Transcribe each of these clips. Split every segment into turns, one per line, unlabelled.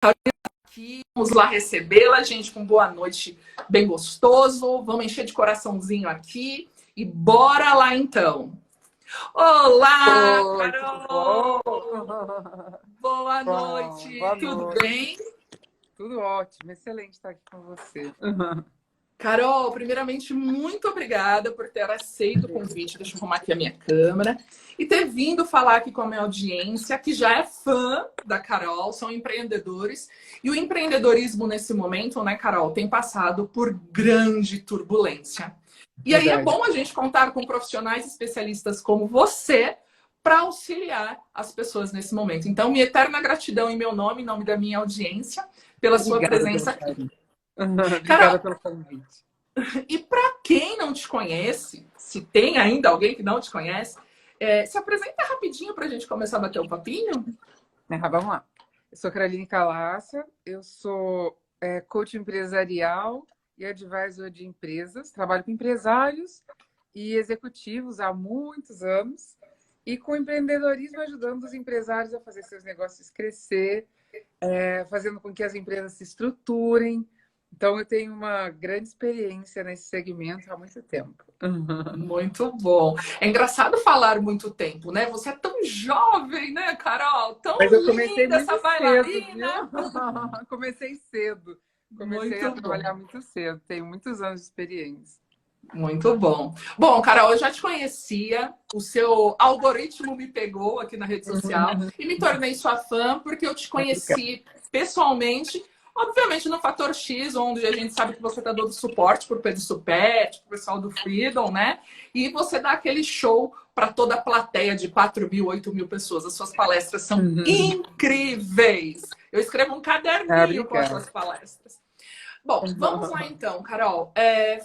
Aqui, vamos lá recebê-la, gente, com boa noite, bem gostoso. Vamos encher de coraçãozinho aqui e bora lá então. Olá,
Oi, tudo
Carol!
bom?
Boa
Bom,
noite,
boa
tudo
noite.
bem?
Tudo ótimo, excelente estar aqui com você.
Carol, primeiramente, muito obrigada por ter aceito o convite. Deixa eu arrumar aqui a minha câmera. E ter vindo falar aqui com a minha audiência, que já é fã da Carol, são empreendedores. E o empreendedorismo, nesse momento, né, Carol, tem passado por grande turbulência. E aí é
Verdade.
bom a gente contar com profissionais especialistas como você para auxiliar as pessoas nesse momento. Então, minha eterna gratidão em meu nome, em nome da minha audiência, pela sua
Obrigada pelo
presença aqui.
carinho.
Carol,
Obrigada pelo convite.
e para quem não te conhece, se tem ainda alguém que não te conhece, se apresenta rapidinho para a gente começar a bater um papinho.
Vamos lá. Eu sou Caroline Calácia, eu sou coach empresarial e advisor de empresas. Trabalho com empresários e executivos há muitos anos e com empreendedorismo ajudando os empresários a fazer seus negócios crescer, fazendo com que as empresas se estruturem. Então, eu tenho uma grande experiência nesse segmento há muito tempo.
Muito bom. É engraçado falar muito tempo, né? Você é tão jovem, né, Carol? Tão
Mas eu comecei
linda
muito
essa
cedo, viu?
bailarina.
Comecei cedo. Comecei a
Muito bom.
trabalhar muito cedo. Tenho muitos anos de experiência.
Muito bom. Bom, Carol, eu já te conhecia, o seu algoritmo me pegou aqui na rede social e me tornei sua fã porque eu te
Obrigada.
conheci pessoalmente, obviamente no Fator X, onde a gente sabe que você está dando suporte para o Pedro Supet, para o pessoal do Freedom, né? E você dá aquele show para toda a plateia de 4.000, 8.000 pessoas. As suas palestras são incríveis. Eu escrevo um caderninho com as
Obrigada.
suas palestras. Bom, vamos lá então, Carol.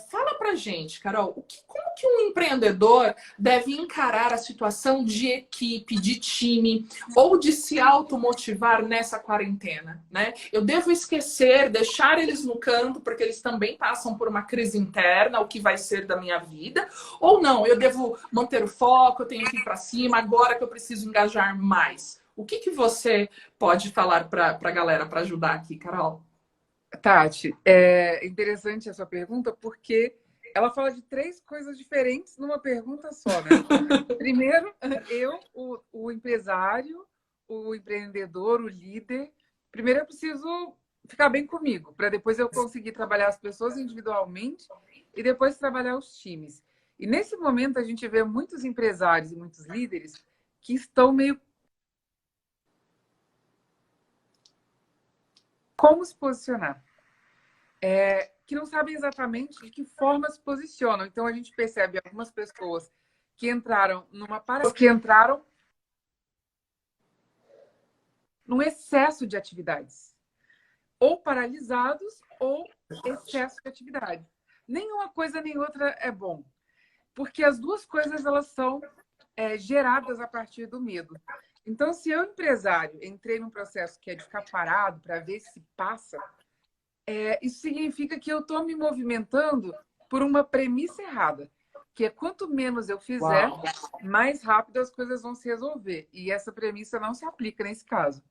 Fala pra gente, Carol, como que um empreendedor deve encarar a situação de equipe, de time, ou de se automotivar nessa quarentena, né? Eu devo esquecer, deixar eles no canto, porque eles também passam por uma crise interna, o que vai ser da minha vida, ou não, eu devo manter o foco, eu tenho que ir para cima, agora que eu preciso engajar mais. O que você pode falar para a galera para ajudar aqui, Carol?
Tati, é interessante essa pergunta porque ela fala de três coisas diferentes numa pergunta só, né? Primeiro, o empresário, o empreendedor, o líder. Primeiro, eu preciso ficar bem comigo, para depois eu conseguir trabalhar as pessoas individualmente e depois trabalhar os times. E nesse momento, a gente vê muitos empresários e muitos líderes que estão meio como se posicionar. Que não sabem exatamente de que forma se posicionam. Então, a gente percebe algumas pessoas que entraram num excesso de atividades, ou paralisados ou excesso de atividade. Nenhuma coisa nem outra é bom, porque as duas coisas elas são geradas a partir do medo. Então, se eu, empresário, entrei num processo que é de ficar parado para ver se passa, isso significa que eu estou me movimentando por uma premissa errada, que é quanto menos eu fizer,
Uau.
mais rápido as coisas vão se resolver. E essa premissa não se aplica nesse caso.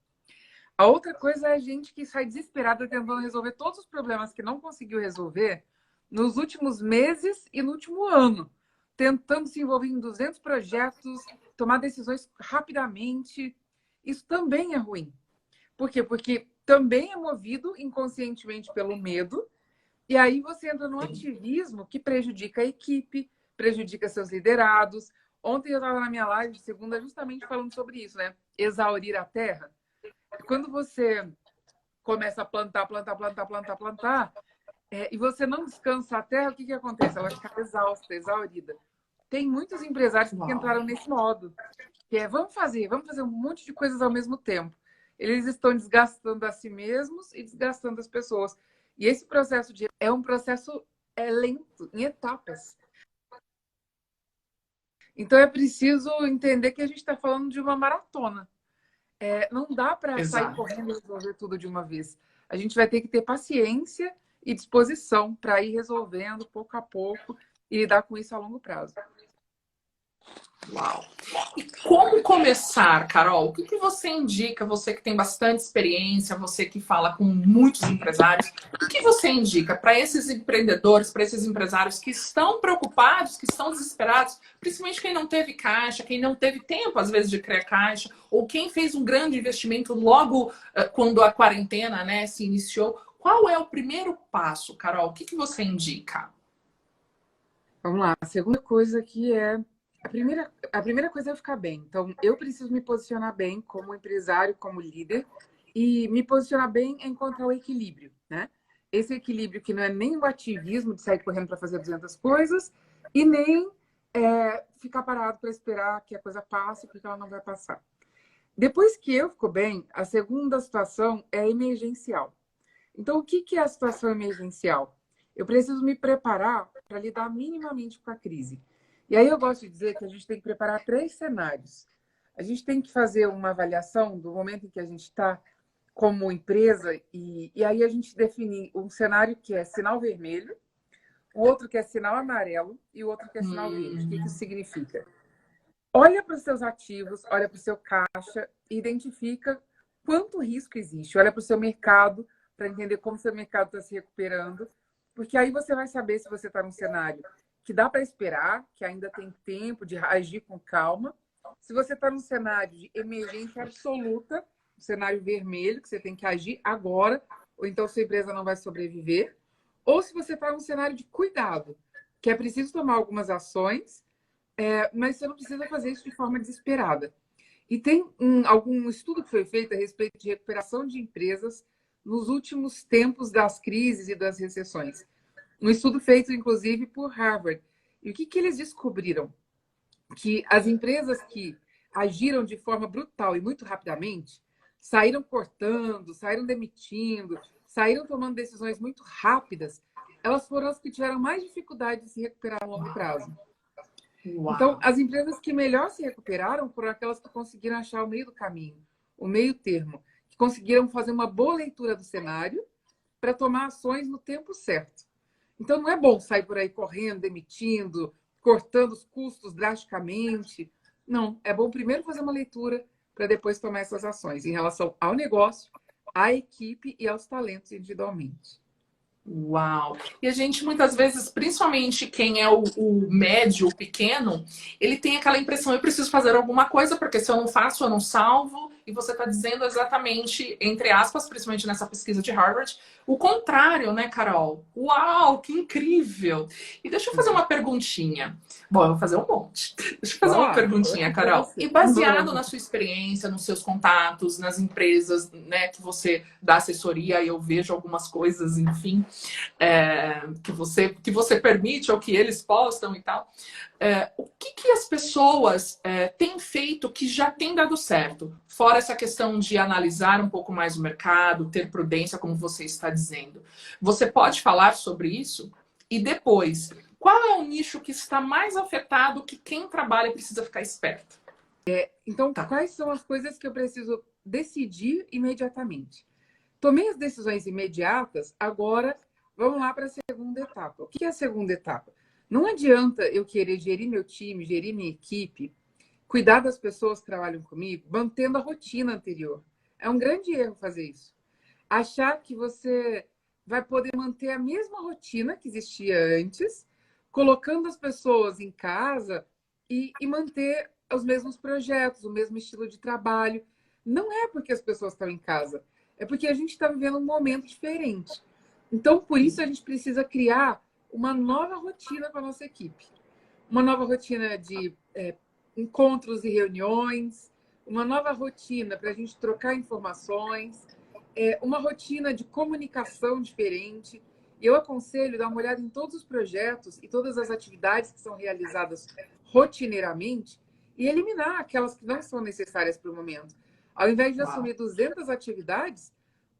A outra coisa é a gente que sai desesperada tentando resolver todos os problemas que não conseguiu resolver nos últimos meses e no último ano, tentando se envolver em 200 projetos, tomar decisões rapidamente. Isso também é ruim. Por quê? Porque também é movido inconscientemente pelo medo, e aí você entra no ativismo que prejudica a equipe, prejudica seus liderados. Ontem eu estava na minha live de segunda justamente falando sobre isso, né? Exaurir a terra. Quando você começa a plantar, e você não descansa a terra, o que acontece? Ela fica exausta, exaurida. Tem muitos empresários que
Uau.
entraram nesse modo, que é vamos fazer um monte de coisas ao mesmo tempo. Eles estão desgastando a si mesmos e desgastando as pessoas. E esse processo é um processo lento, em etapas. Então é preciso entender que a gente está falando de uma maratona. Não dá para sair
Exato.
correndo e resolver tudo de uma vez. A gente vai ter que ter paciência e disposição para ir resolvendo pouco a pouco e lidar com isso a longo prazo.
Uau! E como começar, Carol? O que que você indica, você que tem bastante experiência, você que fala com muitos empresários, o que você indica para esses empreendedores, para esses empresários que estão preocupados, que estão desesperados, principalmente quem não teve caixa, quem não teve tempo, às vezes, de criar caixa, ou quem fez um grande investimento logo quando a quarentena, né, se iniciou? Qual é o primeiro passo, Carol? O que que você indica?
Vamos lá. A segunda coisa que é a primeira coisa é ficar bem. Então, eu preciso me posicionar bem como empresário, como líder, e me posicionar bem é encontrar o equilíbrio, né? Esse equilíbrio que não é nem o ativismo de sair correndo para fazer 200 coisas e nem ficar parado para esperar que a coisa passe, porque ela não vai passar. Depois que eu fico bem, a segunda situação é emergencial. Então, o que é a situação emergencial? Eu preciso me preparar para lidar minimamente com a crise. E aí eu gosto de dizer que a gente tem que preparar 3 cenários. A gente tem que fazer uma avaliação do momento em que a gente está como empresa e aí a gente define um cenário que é sinal vermelho, o outro que é sinal amarelo e o outro que é sinal verde. O que isso significa? Olha para os seus ativos, olha para o seu caixa e identifica quanto risco existe. Olha para o seu mercado para entender como o seu mercado está se recuperando, porque aí você vai saber se você está num cenário que dá para esperar, que ainda tem tempo de agir com calma. Se você está num cenário de emergência absoluta, um cenário vermelho, que você tem que agir agora, ou então sua empresa não vai sobreviver. Ou se você está num cenário de cuidado, que é preciso tomar algumas ações, mas você não precisa fazer isso de forma desesperada. E tem algum estudo que foi feito a respeito de recuperação de empresas nos últimos tempos das crises e das recessões. Um estudo feito, inclusive, por Harvard. E o que eles descobriram? Que as empresas que agiram de forma brutal e muito rapidamente saíram cortando, saíram demitindo, saíram tomando decisões muito rápidas, elas foram as que tiveram mais dificuldade de se recuperar a longo prazo. Então,
Uau!
as empresas que melhor se recuperaram foram aquelas que conseguiram achar o meio do caminho, o meio termo, que conseguiram fazer uma boa leitura do cenário para tomar ações no tempo certo. Então, não é bom sair por aí correndo, demitindo, cortando os custos drasticamente. Não, é bom primeiro fazer uma leitura para depois tomar essas ações em relação ao negócio, à equipe e aos talentos individualmente.
Uau! E a gente muitas vezes, principalmente quem é o médio, o pequeno, ele tem aquela impressão, eu preciso fazer alguma coisa, porque se eu não faço, eu não salvo. E você está dizendo exatamente, entre aspas, principalmente nessa pesquisa de Harvard, o contrário, né, Carol? Uau, que incrível! E deixa eu fazer uma perguntinha. Bom, eu vou fazer um monte. Deixa eu fazer uma
Claro, estou
perguntinha,
aqui para
Carol.
você.
E baseado na sua experiência, nos seus contatos, nas empresas, né, que você dá assessoria, eu vejo algumas coisas, enfim, que você permite ou que eles postam e tal. O que as pessoas têm feito que já tem dado certo? Fora essa questão de analisar um pouco mais o mercado, ter prudência, como você está dizendo. Você pode falar sobre isso? E depois, qual é o nicho que está mais afetado que quem trabalha precisa ficar esperto?
Então,
Tá.
quais são as coisas que eu preciso decidir imediatamente? Tomei as decisões imediatas, agora vamos lá para a segunda etapa. O que é a segunda etapa? Não adianta eu querer gerir meu time, gerir minha equipe, cuidar das pessoas que trabalham comigo, mantendo a rotina anterior. É um grande erro fazer isso. Achar que você vai poder manter a mesma rotina que existia antes, colocando as pessoas em casa e manter os mesmos projetos, o mesmo estilo de trabalho. Não é porque as pessoas estão em casa, é porque a gente está vivendo um momento diferente. Então, por isso, a gente precisa criar uma nova rotina para a nossa equipe. Uma nova rotina de encontros e reuniões, uma nova rotina para a gente trocar informações, uma rotina de comunicação diferente. Eu aconselho dar uma olhada em todos os projetos e todas as atividades que são realizadas rotineiramente e eliminar aquelas que não são necessárias para o momento. Ao invés de assumir 200 atividades,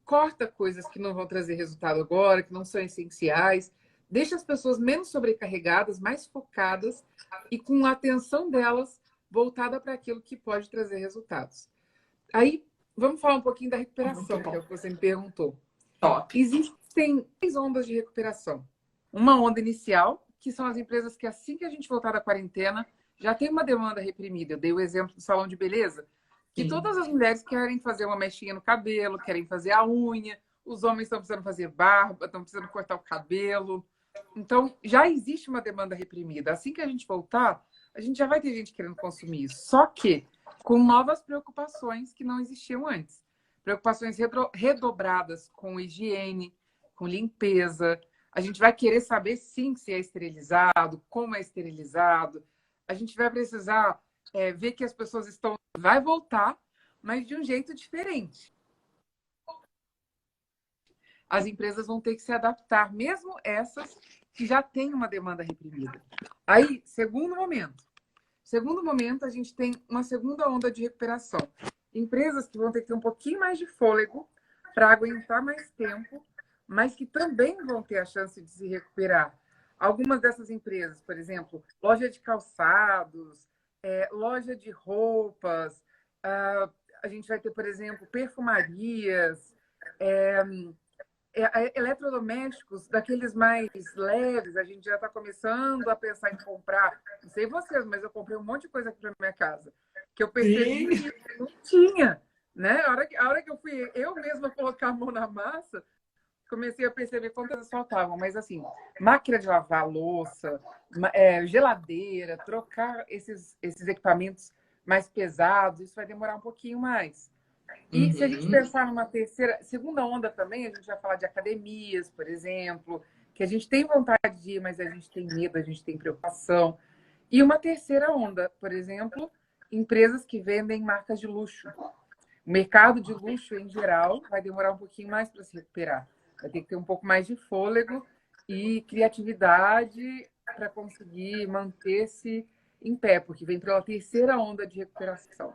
corta coisas que não vão trazer resultado agora, que não são essenciais, deixa as pessoas menos sobrecarregadas, mais focadas e com a atenção delas voltada para aquilo que pode trazer resultados. Aí, vamos falar um pouquinho da recuperação, que é o que você me perguntou.
Top.
Existem 3 ondas de recuperação. Uma onda inicial, que são as empresas que assim que a gente voltar da quarentena, já tem uma demanda reprimida. Eu dei o exemplo do salão de beleza, que
Sim.
todas as mulheres querem fazer uma mechinha no cabelo, querem fazer a unha, os homens estão precisando fazer barba, estão precisando cortar o cabelo. Então, já existe uma demanda reprimida. Assim que a gente voltar, a gente já vai ter gente querendo consumir isso. Só que com novas preocupações que não existiam antes. Preocupações redobradas com higiene, com limpeza. A gente vai querer saber, sim, se é esterilizado, como é esterilizado. A gente vai precisar ver que as pessoas estão... Vai voltar, mas de um jeito diferente. As empresas vão ter que se adaptar, mesmo essas que já têm uma demanda reprimida. Aí, segundo momento. Segundo momento, a gente tem uma segunda onda de recuperação. Empresas que vão ter que ter um pouquinho mais de fôlego para aguentar mais tempo, mas que também vão ter a chance de se recuperar. Algumas dessas empresas, por exemplo, loja de calçados, loja de roupas, a gente vai ter, por exemplo, perfumarias, eletrodomésticos, daqueles mais leves, a gente já está começando a pensar em comprar. Não sei vocês, mas eu comprei um monte de coisa aqui para minha casa, que eu percebi que não tinha. Né? A hora que eu fui eu mesma colocar a mão na massa, comecei a perceber quantas faltavam. Mas, assim, máquina de lavar louça, geladeira, trocar esses equipamentos mais pesados, isso vai demorar um pouquinho mais. E se a gente pensar numa segunda onda também, a gente vai falar de academias, por exemplo, que a gente tem vontade de ir, mas a gente tem medo, a gente tem preocupação. E uma terceira onda, por exemplo, empresas que vendem marcas de luxo. O mercado de luxo, em geral, vai demorar um pouquinho mais para se recuperar. Vai ter que ter um pouco mais de fôlego e criatividade para conseguir manter-se em pé, porque vem pela terceira onda de recuperação.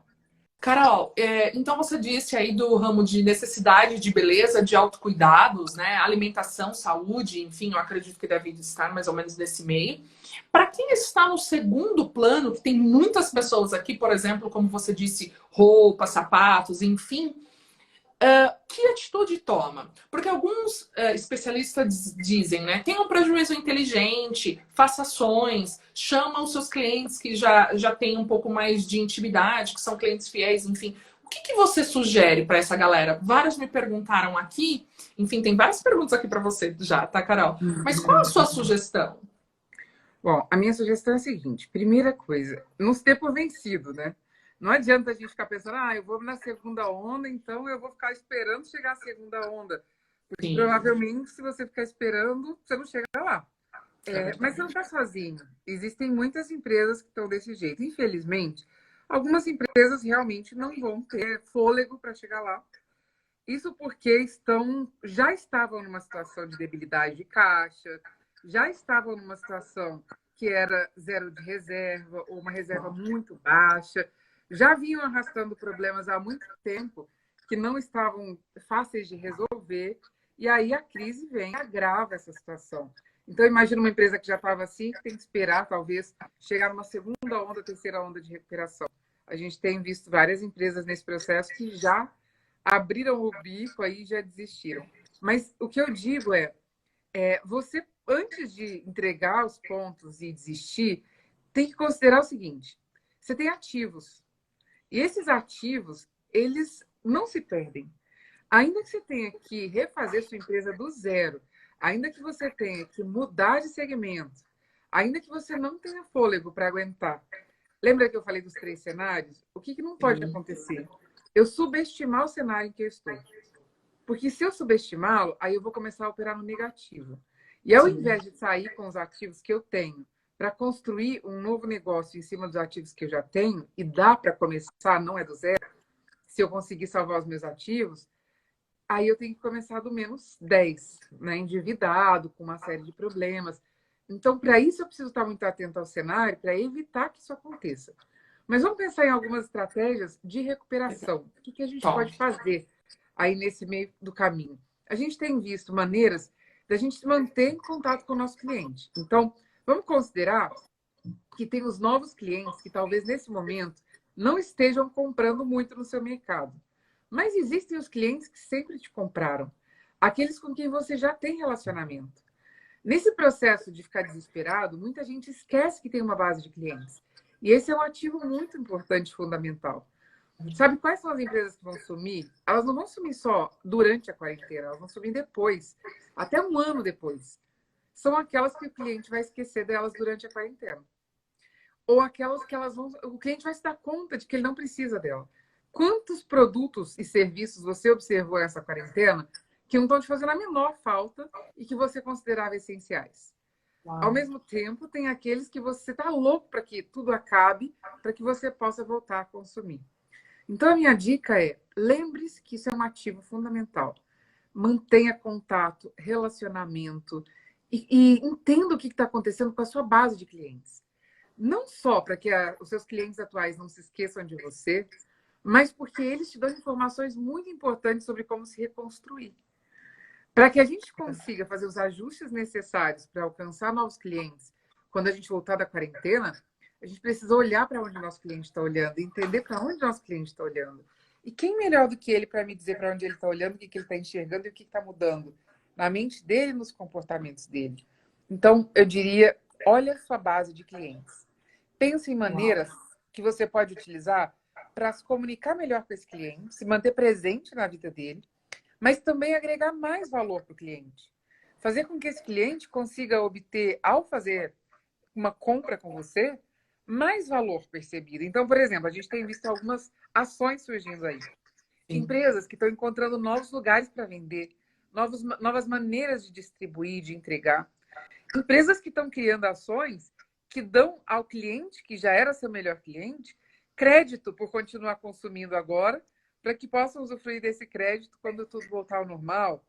Carol, então você disse aí do ramo de necessidade de beleza, de autocuidados, né? Alimentação, saúde, enfim, eu acredito que deve estar mais ou menos nesse meio. Para quem está no segundo plano, que tem muitas pessoas aqui, por exemplo, como você disse, roupas, sapatos, enfim, que atitude toma? Porque alguns especialistas dizem, né? Tenha um prejuízo inteligente, faça ações, chama os seus clientes que já têm um pouco mais de intimidade, que são clientes fiéis, enfim. O que você sugere para essa galera? Vários me perguntaram aqui, enfim, tem várias perguntas aqui para você já, tá, Carol? Mas qual a sua sugestão?
Bom, a minha sugestão é a seguinte. Primeira coisa, não se ter por vencido, né? Não adianta a gente ficar pensando, eu vou na segunda onda, então eu vou ficar esperando chegar a segunda onda. Porque provavelmente, se você ficar esperando, você não chega lá. Mas você não está sozinho. Existem muitas empresas que estão desse jeito. Infelizmente, algumas empresas realmente não vão ter fôlego para chegar lá. Isso porque já estavam numa situação de debilidade de caixa, já estavam numa situação que era zero de reserva, ou uma reserva muito baixa, já vinham arrastando problemas há muito tempo que não estavam fáceis de resolver, e aí a crise vem e agrava essa situação. Então, imagina uma empresa que já estava assim, que tem que esperar, talvez, chegar numa segunda onda, terceira onda de recuperação. A gente tem visto várias empresas nesse processo que já abriram o bico aí e já desistiram. Mas o que eu digo você, antes de entregar os pontos e desistir, tem que considerar o seguinte: você tem ativos. E esses ativos, eles não se perdem. Ainda que você tenha que refazer sua empresa do zero, ainda que você tenha que mudar de segmento, ainda que você não tenha fôlego para aguentar. Lembra que eu falei dos 3 cenários? O que não pode acontecer? Eu subestimar o cenário em que eu estou. Porque se eu subestimá-lo, aí eu vou começar a operar no negativo. E ao invés de sair com os ativos que eu tenho para construir um novo negócio em cima dos ativos que eu já tenho, e dá para começar, não é do zero, se eu conseguir salvar os meus ativos, aí eu tenho que começar do menos 10, né? Endividado, com uma série de problemas. Então, para isso, eu preciso estar muito atento ao cenário para evitar que isso aconteça. Mas vamos pensar em algumas estratégias de recuperação. O que a gente pode fazer aí nesse meio do caminho? A gente tem visto maneiras da gente se manter em contato com o nosso cliente. Então, vamos considerar que tem os novos clientes que talvez nesse momento não estejam comprando muito no seu mercado. Mas existem os clientes que sempre te compraram, aqueles com quem você já tem relacionamento. Nesse processo de ficar desesperado, muita gente esquece que tem uma base de clientes. E esse é um ativo muito importante, fundamental. Sabe quais são as empresas que vão sumir? Elas não vão sumir só durante a quarentena, elas vão sumir depois, até um ano depois. São aquelas que o cliente vai esquecer delas durante a quarentena. Ou aquelas que o cliente vai se dar conta de que ele não precisa dela. Quantos produtos e serviços você observou nessa quarentena que não estão te fazendo a menor falta e que você considerava essenciais? Ao
Uau.
mesmo tempo, tem aqueles que você está louco para que tudo acabe, para que você possa voltar a consumir. Então, a minha dica é: lembre-se que isso é um ativo fundamental. Mantenha contato, relacionamento e entenda o que está acontecendo com a sua base de clientes. Não só para que os seus clientes atuais não se esqueçam de você, mas porque eles te dão informações muito importantes sobre como se reconstruir. Para que a gente consiga fazer os ajustes necessários para alcançar novos clientes quando a gente voltar da quarentena, a gente precisa olhar para onde o nosso cliente está olhando, entender para onde o nosso cliente está olhando. E quem melhor do que ele para me dizer para onde ele está olhando, o que ele está enxergando e o que está mudando na mente dele e nos comportamentos dele. Então, eu diria, olha a sua base de clientes. Pense em
Uau.
maneiras que você pode utilizar para se comunicar melhor com esse cliente, se manter presente na vida dele, mas também agregar mais valor para o cliente. Fazer com que esse cliente consiga obter, ao fazer uma compra com você, mais valor percebido. Então, por exemplo, a gente tem visto algumas ações surgindo aí, de
Sim.
empresas que estão encontrando novos lugares para vender, novas maneiras de distribuir, de entregar. Empresas que estão criando ações que dão ao cliente, que já era seu melhor cliente, crédito por continuar consumindo agora, para que possam usufruir desse crédito quando tudo voltar ao normal.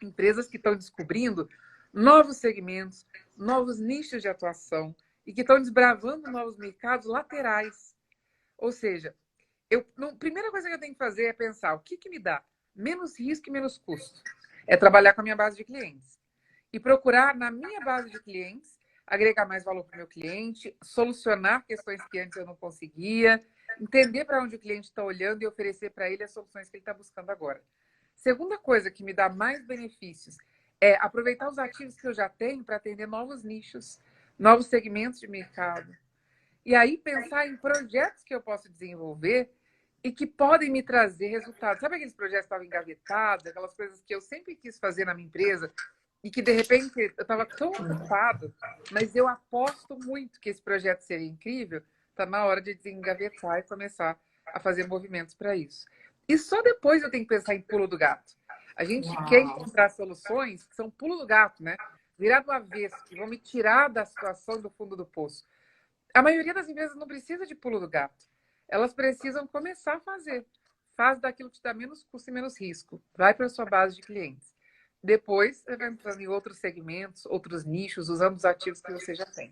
Empresas que estão descobrindo novos segmentos, novos nichos de atuação e que estão desbravando novos mercados laterais. Ou seja, a primeira coisa que eu tenho que fazer é pensar o que me dá menos risco e menos custo. É trabalhar com a minha base de clientes. E procurar, na minha base de clientes, agregar mais valor para o meu cliente, solucionar questões que antes eu não conseguia, entender para onde o cliente está olhando e oferecer para ele as soluções que ele está buscando agora. Segunda coisa que me dá mais benefícios é aproveitar os ativos que eu já tenho para atender novos nichos, novos segmentos de mercado. E aí pensar em projetos que eu posso desenvolver e que podem me trazer resultados. Sabe aqueles projetos que estavam engavetados, aquelas coisas que eu sempre quis fazer na minha empresa e que, de repente, eu estava tão ocupado, mas eu aposto muito que esse projeto seria incrível, está na hora de desengavetar e começar a fazer movimentos para isso. E só depois eu tenho que pensar em pulo do gato. A gente quer
Uau.
encontrar soluções que são pulo do gato, né? Virar do avesso, que vão me tirar da situação do fundo do poço. A maioria das empresas não precisa de pulo do gato. Elas precisam começar a fazer. Faz daquilo que te dá menos custo e menos risco. Vai para a sua base de clientes. Depois, você vai entrando em outros segmentos, outros nichos, usando os ativos que você já tem.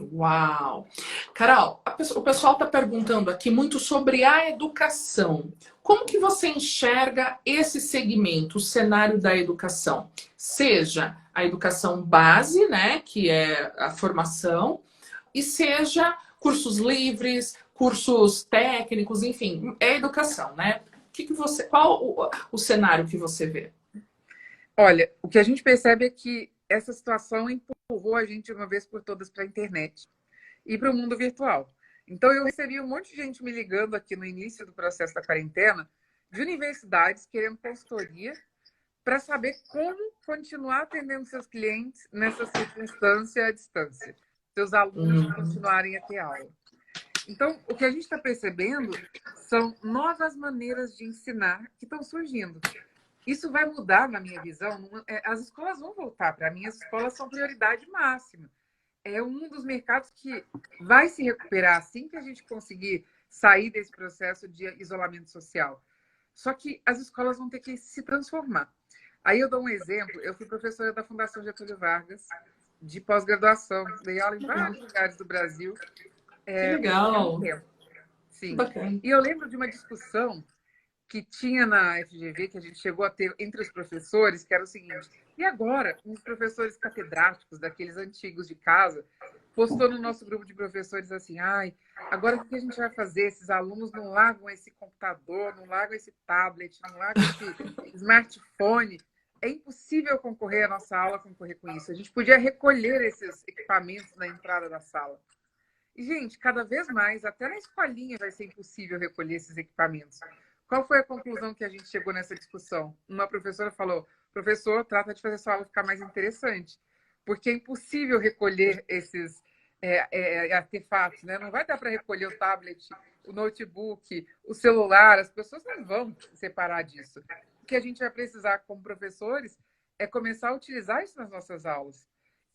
Uau! Carol, o pessoal está perguntando aqui muito sobre a educação. Como que você enxerga esse segmento, o cenário da educação? Seja a educação base, né, que é a formação, e seja cursos livres, cursos técnicos, enfim, é educação, né? Qual o cenário que você vê?
Olha, o que a gente percebe é que essa situação empurrou a gente de uma vez por todas para a internet e para o mundo virtual. Então, eu recebi um monte de gente me ligando aqui no início do processo da quarentena, de universidades querendo consultoria para saber como continuar atendendo seus clientes nessa circunstância à distância, seus alunos
Hum.
continuarem a ter aula. Então, o que a gente está percebendo são novas maneiras de ensinar que estão surgindo. Isso vai mudar, na minha visão. As escolas vão voltar. Para mim, as escolas são prioridade máxima. É um dos mercados que vai se recuperar assim que a gente conseguir sair desse processo de isolamento social. Só que as escolas vão ter que se transformar. Aí eu dou um exemplo. Eu fui professora da Fundação Getúlio Vargas, de pós-graduação. Dei aula em vários lugares do Brasil.
Que
Há um
legal,
tempo.
que
Sim.
bacana.
E eu lembro de uma discussão que tinha na FGV, que a gente chegou a ter entre os professores, que era o seguinte: e agora, uns professores catedráticos, daqueles antigos de casa, postou no nosso grupo de professores assim: ai, agora o que a gente vai fazer? Esses alunos não largam esse computador, não largam esse tablet, não largam esse smartphone. É impossível concorrer à nossa aula, concorrer com isso. A gente podia recolher esses equipamentos na entrada da sala. E, gente, cada vez mais, até na escolinha vai ser impossível recolher esses equipamentos. Qual foi a conclusão que a gente chegou nessa discussão? Uma professora falou, professor, trata de fazer sua aula ficar mais interessante, porque é impossível recolher esses artefatos, né? Não vai dar para recolher o tablet, o notebook, o celular, as pessoas não vão separar disso. O que a gente vai precisar como professores é começar a utilizar isso nas nossas aulas.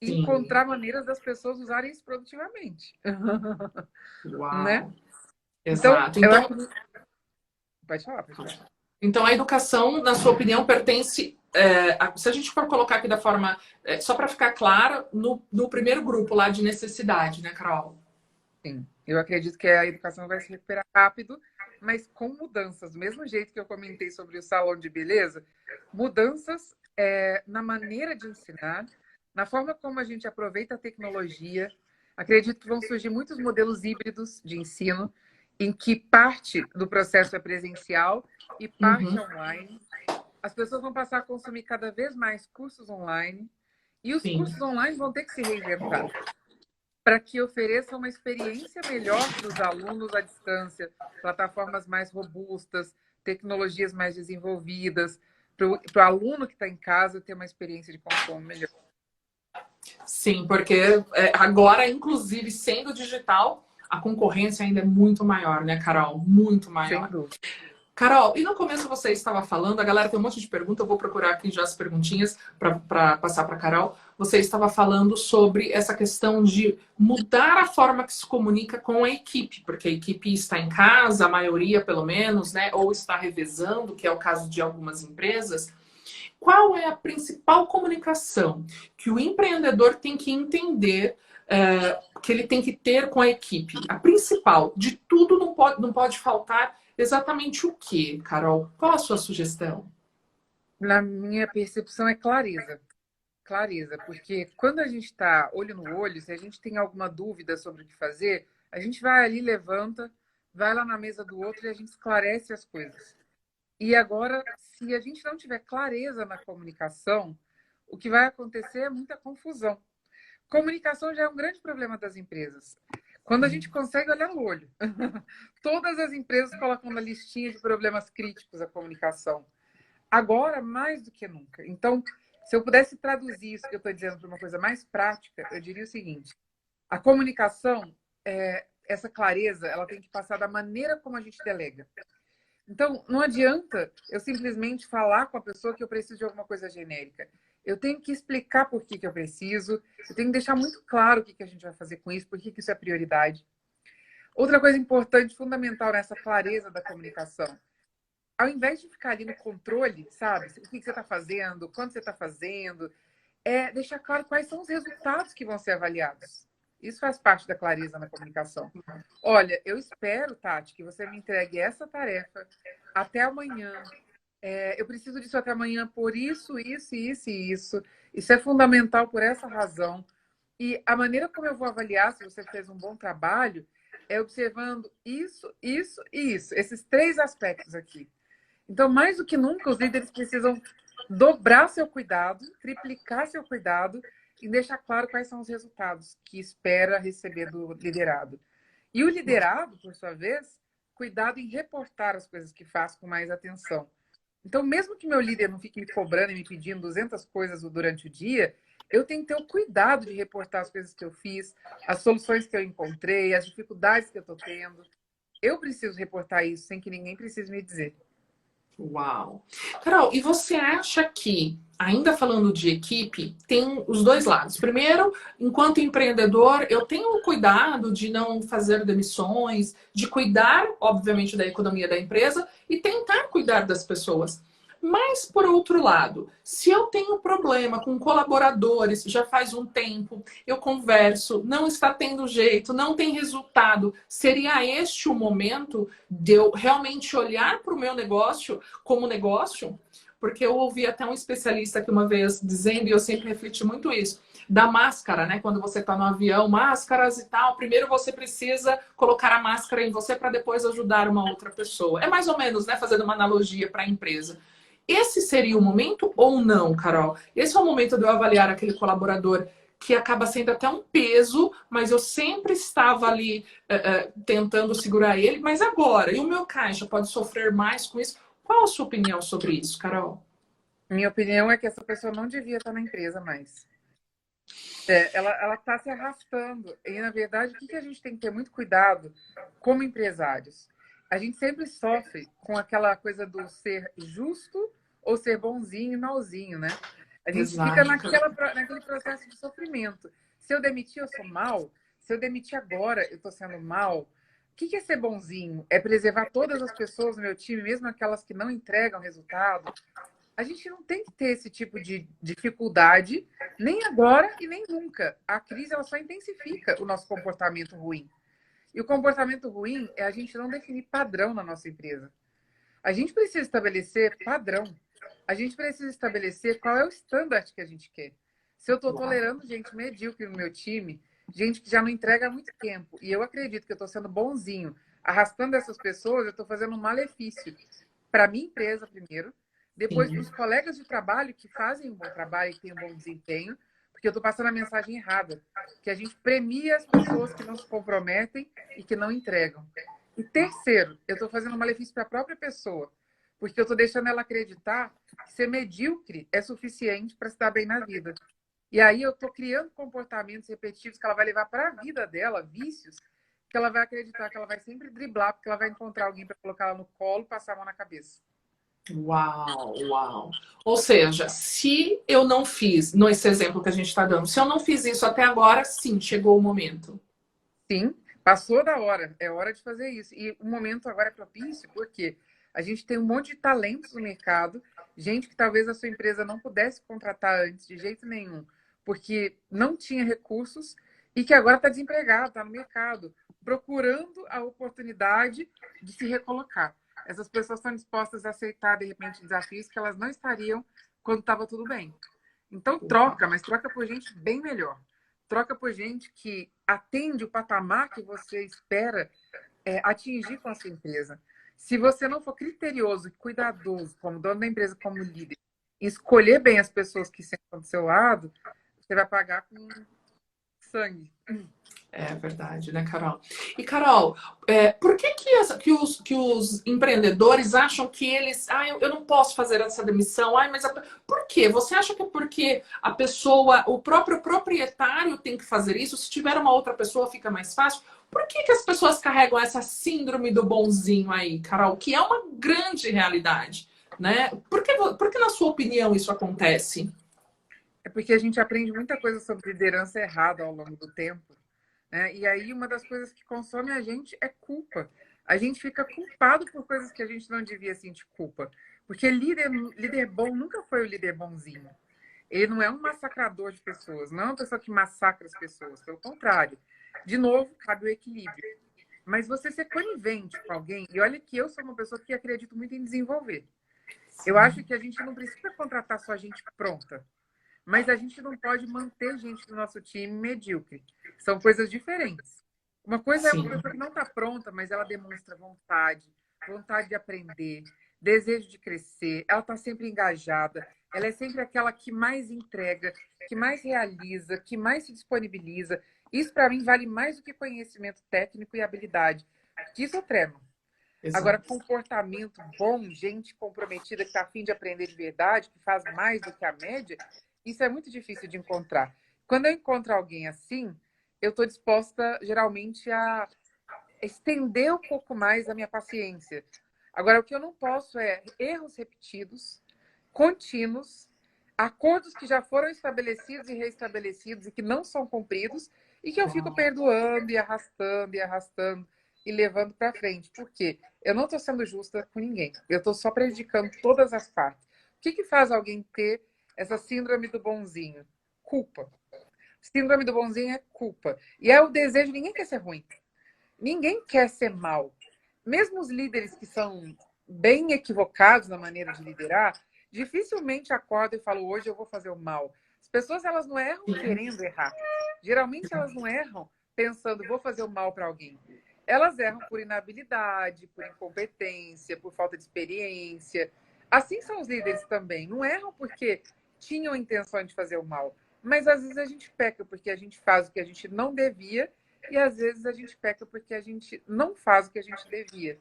E
Sim.
encontrar maneiras das pessoas usarem isso produtivamente.
Uau.
Né?
Exato.
Então, pode falar, pode falar.
Então, a educação, na sua opinião, pertence, se a gente for colocar aqui da forma, só para ficar claro, no primeiro grupo lá de necessidade, né, Carol?
Sim, eu acredito que a educação vai se recuperar rápido, mas com mudanças. Do mesmo jeito que eu comentei sobre o salão de beleza, mudanças na maneira de ensinar, na forma como a gente aproveita a tecnologia. Acredito que vão surgir muitos modelos híbridos de ensino, em que parte do processo é presencial e parte online. As pessoas vão passar a consumir cada vez mais cursos online, e os cursos online vão ter que se reinventar para que ofereçam uma experiência melhor para os alunos à distância, plataformas mais robustas, tecnologias mais desenvolvidas, para o aluno que está em casa ter uma experiência de consumo melhor.
Sim, porque agora, inclusive, sendo digital, a concorrência ainda é muito maior, né, Carol? Muito maior.
Sem dúvida.
Carol, e no começo você estava falando, a galera tem um monte de perguntas, eu vou procurar aqui já as perguntinhas para passar para a Carol. Você estava falando sobre essa questão de mudar a forma que se comunica com a equipe, porque a equipe está em casa, a maioria pelo menos, né, ou está revezando, que é o caso de algumas empresas. Qual é a principal comunicação que o empreendedor tem que entender que ele tem que ter com a equipe? A principal, de tudo não pode faltar exatamente o quê, Carol? Qual a sua sugestão?
Na minha percepção é clareza. Clareza, porque quando a gente está olho no olho, se a gente tem alguma dúvida sobre o que fazer, a gente vai ali, levanta, vai lá na mesa do outro e a gente esclarece as coisas. E agora, se a gente não tiver clareza na comunicação, o que vai acontecer é muita confusão. Comunicação já é um grande problema das empresas. Quando a gente consegue olhar no olho, todas as empresas colocam na listinha de problemas críticos a comunicação. Agora, mais do que nunca. Então, se eu pudesse traduzir isso que eu estou dizendo para uma coisa mais prática, eu diria o seguinte: a comunicação, essa clareza, ela tem que passar da maneira como a gente delega. Então, não adianta eu simplesmente falar com a pessoa que eu preciso de alguma coisa genérica. Eu tenho que explicar por que eu preciso, eu tenho que deixar muito claro o que a gente vai fazer com isso, por que isso é prioridade. Outra coisa importante, fundamental nessa clareza da comunicação, ao invés de ficar ali no controle, sabe? O que você está fazendo, quando você está fazendo, deixar claro quais são os resultados que vão ser avaliados. Isso faz parte da clareza na comunicação. Olha, eu espero, Tati, que você me entregue essa tarefa até amanhã. Eu preciso disso até amanhã por isso, isso, isso e isso. Isso é fundamental por essa razão. E a maneira como eu vou avaliar se você fez um bom trabalho é observando isso, isso e isso. Esses 3 aspectos aqui. Então, mais do que nunca, os líderes precisam dobrar seu cuidado, triplicar seu cuidado e deixar claro quais são os resultados que espera receber do liderado. E o liderado, por sua vez, cuidado em reportar as coisas que faz com mais atenção. Então, mesmo que meu líder não fique me cobrando e me pedindo 200 coisas durante o dia, eu tenho que ter o cuidado de reportar as coisas que eu fiz, as soluções que eu encontrei, as dificuldades que eu estou tendo. Eu preciso reportar isso sem que ninguém precise me dizer.
Uau! Carol, e você acha que, ainda falando de equipe, tem os dois lados? Primeiro, enquanto empreendedor, eu tenho o cuidado de não fazer demissões, de cuidar, obviamente, da economia da empresa e tentar cuidar das pessoas. Mas, por outro lado, se eu tenho problema com colaboradores, já faz um tempo, eu converso, não está tendo jeito, não tem resultado, seria este o momento de eu realmente olhar para o meu negócio como negócio? Porque eu ouvi até um especialista aqui uma vez dizendo, e eu sempre refleti muito isso, da máscara, né? Quando você está no avião, máscaras e tal, primeiro você precisa colocar a máscara em você para depois ajudar uma outra pessoa. É mais ou menos, né? Fazendo uma analogia para a empresa. Esse seria o momento ou não, Carol? Esse é o momento de eu avaliar aquele colaborador que acaba sendo até um peso, mas eu sempre estava ali tentando segurar ele. Mas agora, e o meu caixa pode sofrer mais com isso? Qual a sua opinião sobre isso, Carol?
Minha opinião é que essa pessoa não devia estar na empresa mais. Ela está se arrastando. E, na verdade, o que a gente tem que ter muito cuidado como empresários? A gente sempre sofre com aquela coisa do ser justo ou ser bonzinho e malzinho, né? A gente fica
Exato.
naquele processo de sofrimento. Se eu demitir, eu sou mal. Se eu demitir agora, eu estou sendo mal. O que é ser bonzinho? É preservar todas as pessoas no meu time, mesmo aquelas que não entregam resultado. A gente não tem que ter esse tipo de dificuldade, nem agora e nem nunca. A crise ela só intensifica o nosso comportamento ruim. E o comportamento ruim é a gente não definir padrão na nossa empresa. A gente precisa estabelecer padrão. A gente precisa estabelecer qual é o standard que a gente quer. Se eu estou tolerando gente medíocre no meu time, gente que já não entrega há muito tempo, e eu acredito que eu estou sendo bonzinho, arrastando essas pessoas, eu estou fazendo um malefício para a minha empresa primeiro, depois para os colegas de trabalho que fazem um bom trabalho e têm um bom desempenho, porque eu estou passando a mensagem errada, que a gente premia as pessoas que não se comprometem e que não entregam. E terceiro, eu estou fazendo um malefício para a própria pessoa, porque eu estou deixando ela acreditar que ser medíocre é suficiente para se dar bem na vida. E aí eu estou criando comportamentos repetitivos que ela vai levar para a vida dela, vícios, que ela vai acreditar que ela vai sempre driblar, porque ela vai encontrar alguém para colocar ela no colo e passar a mão na cabeça.
Uau, uau. Ou seja, se eu não fiz, nesse exemplo que a gente está dando, se eu não fiz isso até agora, sim, chegou o momento.
Sim, passou da hora. É hora de fazer isso. E o momento agora é propício, porque a gente tem um monte de talentos no mercado, gente que talvez a sua empresa não pudesse contratar antes de jeito nenhum, porque não tinha recursos e que agora está desempregado, está no mercado, procurando a oportunidade de se recolocar. Essas pessoas estão dispostas a aceitar, de repente, desafios que elas não estariam quando estava tudo bem. Então, troca, mas troca por gente bem melhor. Troca por gente que atende o patamar que você espera atingir com a sua empresa. Se você não for criterioso e cuidadoso, como dono da empresa, como líder, e escolher bem as pessoas que sentam do seu lado, você vai pagar com sangue.
É verdade, né, Carol? E, Carol, por que que os empreendedores acham que eles... Ah, eu não posso fazer essa demissão. Ai, mas por quê? Você acha que é porque a pessoa, o próprio proprietário tem que fazer isso? Se tiver uma outra pessoa, fica mais fácil? Por que que as pessoas carregam essa síndrome do bonzinho aí, Carol? Que é uma grande realidade, né? Por que, na sua opinião, isso acontece?
É porque a gente aprende muita coisa sobre liderança errada ao longo do tempo, né? E aí uma das coisas que consome a gente é culpa. A gente fica culpado por coisas que a gente não devia sentir culpa. Porque líder bom nunca foi o líder bonzinho. Ele não é um massacrador de pessoas, não é uma pessoa que massacra as pessoas. Pelo contrário. De novo, cabe o equilíbrio. Mas você ser conivente com alguém, e olha que eu sou uma pessoa que acredito muito em desenvolver. Eu acho que a gente não precisa contratar só gente pronta. Mas a gente não pode manter gente do nosso time medíocre. São coisas diferentes. Uma coisa é uma
Sim.
pessoa que não está pronta, mas ela demonstra vontade, vontade de aprender, desejo de crescer, ela está sempre engajada, ela é sempre aquela que mais entrega, que mais realiza, que mais se disponibiliza. Isso, para mim, vale mais do que conhecimento técnico e habilidade. Isso eu treino. Agora,
Exato.
comportamento bom, gente comprometida que está a fim de aprender de verdade, que faz mais do que a média, isso é muito difícil de encontrar. Quando eu encontro alguém assim, eu estou disposta, geralmente, a estender um pouco mais a minha paciência. Agora, o que eu não posso é erros repetidos, contínuos, acordos que já foram estabelecidos e reestabelecidos e que não são cumpridos e que eu fico perdoando e arrastando e levando para frente. Por quê? Eu não estou sendo justa com ninguém. Eu estou só prejudicando todas as partes. O que faz alguém ter essa síndrome do bonzinho? Culpa. Síndrome do bonzinho é culpa. E é o desejo, ninguém quer ser ruim. Ninguém quer ser mal. Mesmo os líderes que são bem equivocados na maneira de liderar, dificilmente acordam e falam, hoje eu vou fazer o mal. As pessoas, elas não erram querendo errar. Geralmente, elas não erram pensando, vou fazer o mal para alguém. Elas erram por inabilidade, por incompetência, por falta de experiência. Assim são os líderes também. Não erram porque tinham intenção de fazer o mal. Mas às vezes a gente peca porque a gente faz o que a gente não devia e às vezes a gente peca porque a gente não faz o que a gente devia.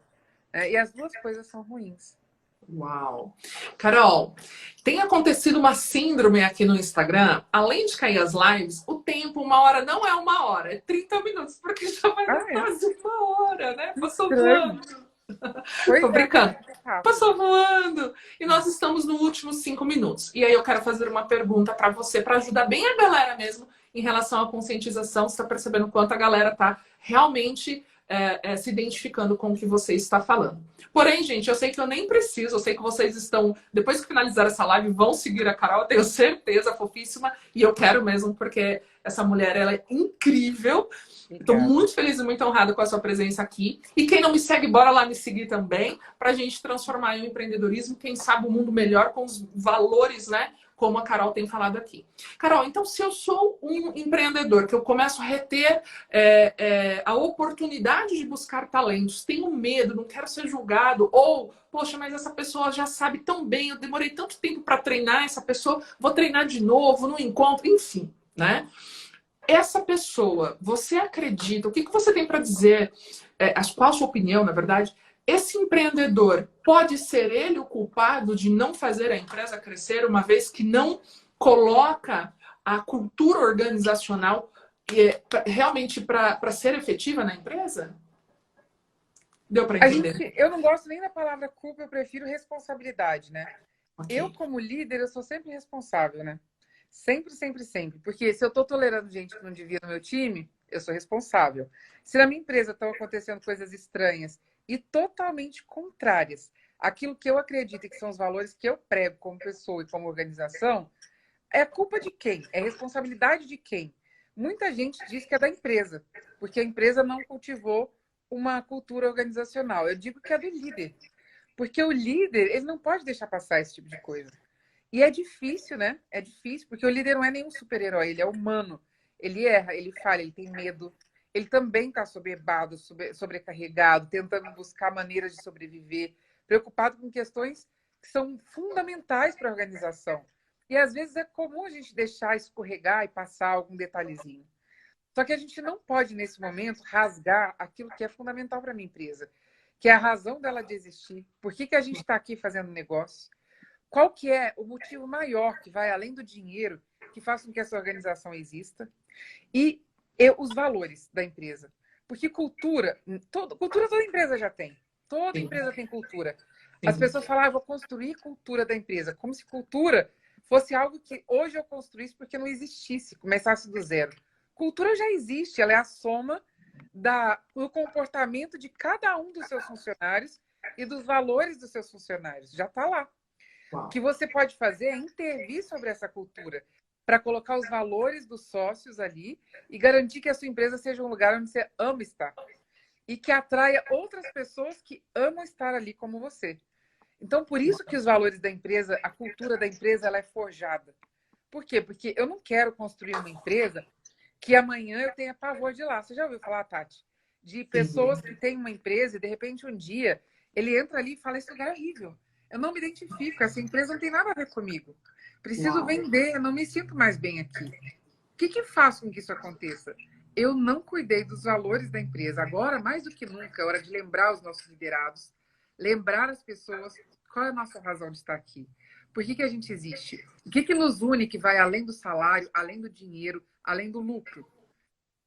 E as duas coisas são ruins.
Uau! Carol, tem acontecido uma síndrome aqui no Instagram, além de cair as lives, o tempo, 1 hora, não é 1 hora, é 30 minutos, porque já vai dar
É?
quase 1 hora, né? Passou
Estranho.
voando.
Pois
Tô
é,
brincando.
rápido.
Passou voando. E nós estamos nos últimos 5 minutos. E aí eu quero fazer uma pergunta para você, para ajudar bem a galera mesmo em relação à conscientização. Você está percebendo quanto a galera está realmente se identificando com o que você está falando. Porém, gente, eu sei que eu nem preciso, eu sei que vocês estão, depois que finalizar essa live, vão seguir a Carol, eu tenho certeza, fofíssima, e eu quero mesmo, porque essa mulher, ela é incrível. Estou muito feliz e muito honrada com a sua presença aqui. E quem não me segue, bora lá me seguir também, para a gente transformar em um empreendedorismo, quem sabe, o mundo melhor com os valores, né? Como a Carol tem falado aqui. Carol, então, se eu sou um empreendedor, que eu começo a reter a oportunidade de buscar talentos, tenho medo, não quero ser julgado, ou, poxa, mas essa pessoa já sabe tão bem, eu demorei tanto tempo para treinar essa pessoa, vou treinar de novo, não encontro, enfim, né? Essa pessoa, você acredita? O que você tem para dizer? Qual a sua opinião, na verdade? Esse empreendedor pode ser ele o culpado de não fazer a empresa crescer, uma vez que não coloca a cultura organizacional realmente para ser efetiva na empresa? Deu para entender?
Eu não gosto nem da palavra culpa, eu prefiro responsabilidade, né?
Okay.
Eu, como líder, eu sou sempre responsável, né? Sempre, sempre, sempre. Porque se eu estou tolerando gente que não devia no meu time, eu sou responsável. Se na minha empresa estão acontecendo coisas estranhas e totalmente contrárias àquilo que eu acredito que são os valores que eu prego como pessoa e como organização, é culpa de quem? É responsabilidade de quem? Muita gente diz que é da empresa, porque a empresa não cultivou uma cultura organizacional. Eu digo que é do líder. Porque o líder, ele não pode deixar passar esse tipo de coisa. E é difícil, né? É difícil, porque o líder não é nenhum super-herói, ele é humano. Ele erra, ele falha, ele tem medo. Ele também está soberbado, sobrecarregado, tentando buscar maneiras de sobreviver, preocupado com questões que são fundamentais para a organização. E às vezes é comum a gente deixar escorregar e passar algum detalhezinho. Só que a gente não pode, nesse momento, rasgar aquilo que é fundamental para a minha empresa, que é a razão dela de existir. Por que a gente está aqui fazendo negócio? Qual que é o motivo maior que vai além do dinheiro que faz com que essa organização exista? E os valores da empresa. Porque cultura toda empresa já tem. Toda
Sim.
empresa tem cultura.
Sim.
As pessoas falam, eu vou construir cultura da empresa. Como se cultura fosse algo que hoje eu construísse porque não existisse, começasse do zero. Cultura já existe, ela é a soma do comportamento de cada um dos seus funcionários e dos valores dos seus funcionários. Já está lá.
Uau.
O que você pode fazer é intervir sobre essa cultura para colocar os valores dos sócios ali e garantir que a sua empresa seja um lugar onde você ama estar e que atraia outras pessoas que amam estar ali como você. Então, por isso que os valores da empresa, a cultura da empresa, ela é forjada. Por quê? Porque eu não quero construir uma empresa que amanhã eu tenha pavor de lá. Você já ouviu falar, Tati? De pessoas que têm uma empresa e, de repente, um dia, ele entra ali e fala, esse lugar é horrível. Eu não me identifico, essa empresa não tem nada a ver comigo. Preciso vender, eu não me sinto mais bem aqui. O que faz com que isso aconteça? Eu não cuidei dos valores da empresa. Agora, mais do que nunca, é hora de lembrar os nossos liderados, lembrar as pessoas qual é a nossa razão de estar aqui. Por que a gente existe? O que nos une que vai além do salário, além do dinheiro, além do lucro?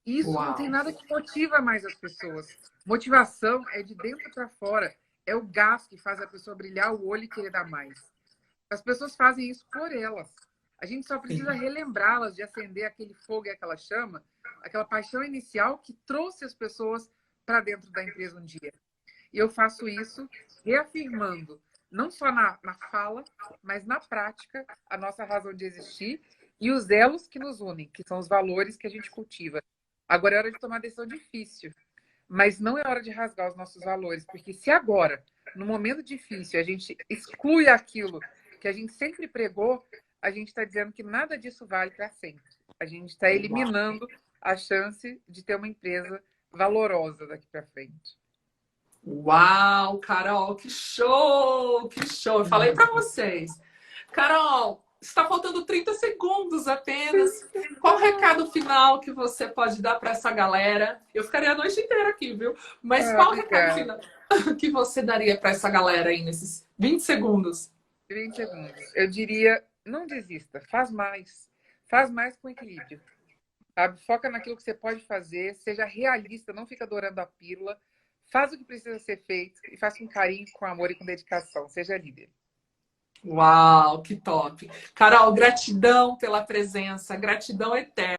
Isso não tem nada que motiva mais as pessoas. Motivação é de dentro para fora. É o gás que faz a pessoa brilhar o olho e querer dar mais. As pessoas fazem isso por elas. A gente só precisa relembrá-las de acender aquele fogo e aquela chama, aquela paixão inicial que trouxe as pessoas para dentro da empresa um dia. E eu faço isso reafirmando, não só na fala, mas na prática, a nossa razão de existir e os elos que nos unem, que são os valores que a gente cultiva. Agora é hora de tomar decisão difícil, mas não é hora de rasgar os nossos valores, porque se agora, no momento difícil, a gente exclui aquilo que a gente sempre pregou, a gente está dizendo que nada disso vale para sempre. A gente está eliminando a chance de ter uma empresa valorosa daqui para frente.
Uau, Carol, que show! Que show! Eu falei para vocês. Carol, está faltando 30 segundos apenas. Qual o recado final que você pode dar para essa galera? Eu ficaria a noite inteira aqui, viu? Mas qual o recado final que você daria para essa galera aí nesses 20 segundos?
20 segundos. Eu diria, não desista, faz mais. Faz mais com equilíbrio. Sabe? Foca naquilo que você pode fazer, seja realista, não fica adorando a pílula. Faz o que precisa ser feito e faz com carinho, com amor e com dedicação. Seja líder.
Uau, que top. Carol, gratidão pela presença, gratidão eterna.